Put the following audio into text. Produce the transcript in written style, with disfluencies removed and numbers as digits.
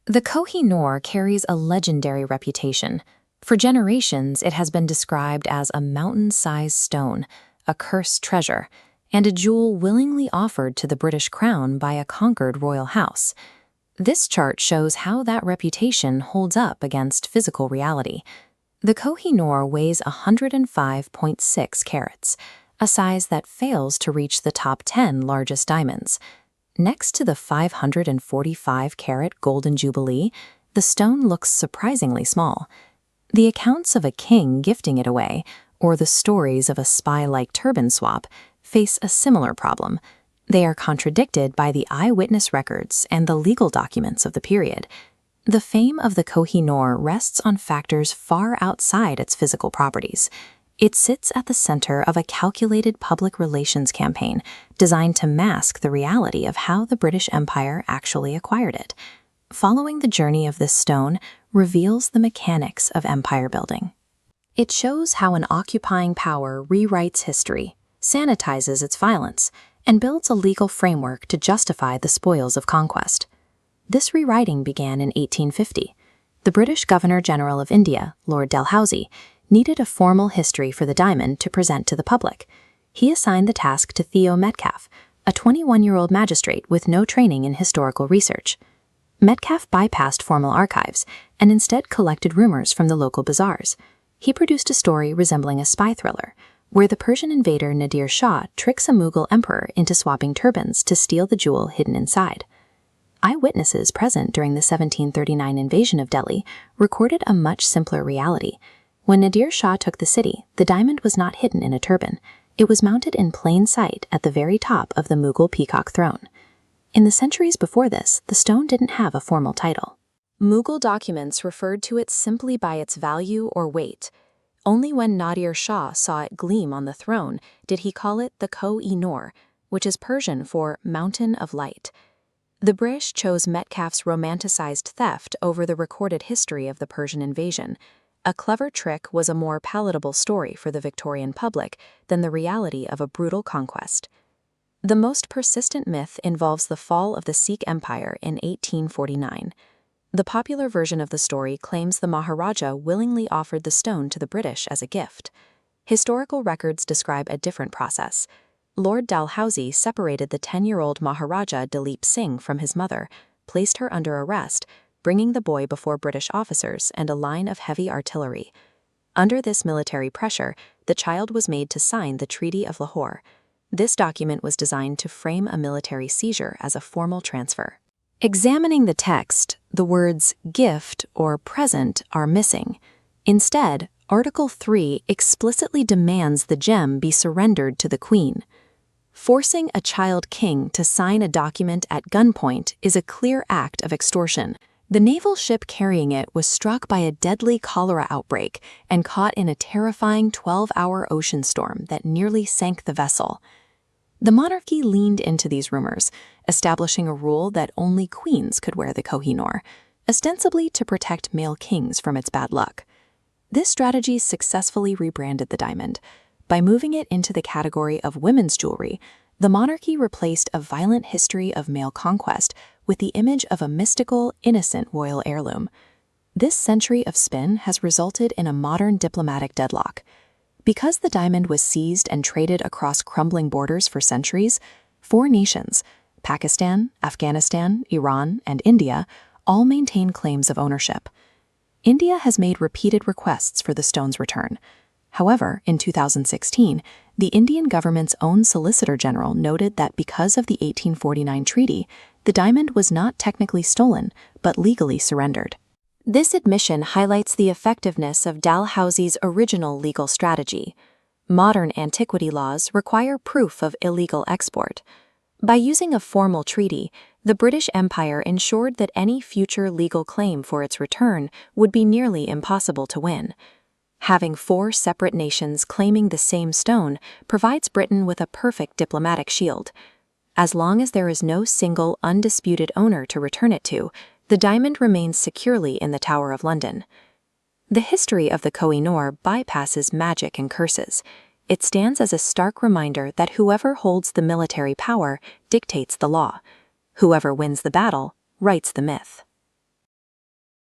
The Koh-i-Noor carries a legendary reputation. For generations, it has been described as a mountain-sized stone, a cursed treasure, and a jewel willingly offered to the British crown by a conquered royal house. This chart shows how that reputation holds up against physical reality. The Koh-i-Noor weighs 105.6 carats, a size that fails to reach the top 10 largest diamonds. Next to the 545-carat Golden Jubilee, the stone looks surprisingly small. The accounts of a king gifting it away, or the stories of a spy-like turban swap, face a similar problem. They are contradicted by the eyewitness records and the legal documents of the period. The fame of the Koh-i-Noor rests on factors far outside its physical properties. It sits at the center of a calculated public relations campaign designed to mask the reality of how the British Empire actually acquired it. Following the journey of this stone reveals the mechanics of empire building. It shows how an occupying power rewrites history, sanitizes its violence, and builds a legal framework to justify the spoils of conquest. This rewriting began in 1850. The British Governor-General of India, Lord Dalhousie, needed a formal history for the diamond to present to the public. He assigned the task to Theo Metcalfe, a 21-year-old magistrate with no training in historical research. Metcalfe bypassed formal archives and instead collected rumors from the local bazaars. He produced a story resembling a spy thriller, where the Persian invader Nadir Shah tricks a Mughal emperor into swapping turbans to steal the jewel hidden inside. Eyewitnesses present during the 1739 invasion of Delhi recorded a much simpler reality. When Nadir Shah took the city, the diamond was not hidden in a turban. It was mounted in plain sight at the very top of the Mughal peacock throne. In the centuries before this, the stone didn't have a formal title. Mughal documents referred to it simply by its value or weight. Only when Nadir Shah saw it gleam on the throne did he call it the Koh-i-Noor, which is Persian for Mountain of Light. The British chose Metcalfe's romanticized theft over the recorded history of the Persian invasion. A clever trick was a more palatable story for the Victorian public than the reality of a brutal conquest. The most persistent myth involves the fall of the Sikh Empire in 1849. The popular version of the story claims the Maharaja willingly offered the stone to the British as a gift. Historical records describe a different process. Lord Dalhousie separated the 10-year-old Maharaja Dalip Singh from his mother, placed her under arrest, bringing the boy before British officers and a line of heavy artillery. Under this military pressure, the child was made to sign the Treaty of Lahore. This document was designed to frame a military seizure as a formal transfer. Examining the text, the words gift or present are missing. Instead, Article 3 explicitly demands the gem be surrendered to the Queen. Forcing a child king to sign a document at gunpoint is a clear act of extortion. The naval ship carrying it was struck by a deadly cholera outbreak and caught in a terrifying 12-hour ocean storm that nearly sank the vessel. The monarchy leaned into these rumors, establishing a rule that only queens could wear the Koh-i-Noor, ostensibly to protect male kings from its bad luck. This strategy successfully rebranded the diamond. By moving it into the category of women's jewelry, the monarchy replaced a violent history of male conquest with the image of a mystical, innocent royal heirloom. This century of spin has resulted in a modern diplomatic deadlock. Because the diamond was seized and traded across crumbling borders for centuries, 4 nations, Pakistan, Afghanistan, Iran, and India, all maintain claims of ownership. India has made repeated requests for the stone's return. However, in 2016, the Indian government's own Solicitor General noted that because of the 1849 treaty, the diamond was not technically stolen, but legally surrendered. This admission highlights the effectiveness of Dalhousie's original legal strategy. Modern antiquity laws require proof of illegal export. By using a formal treaty, the British Empire ensured that any future legal claim for its return would be nearly impossible to win. Having 4 separate nations claiming the same stone provides Britain with a perfect diplomatic shield. As long as there is no single undisputed owner to return it to, the diamond remains securely in the Tower of London. The history of the Koh-i-Noor bypasses magic and curses. It stands as a stark reminder that whoever holds the military power dictates the law. Whoever wins the battle writes the myth.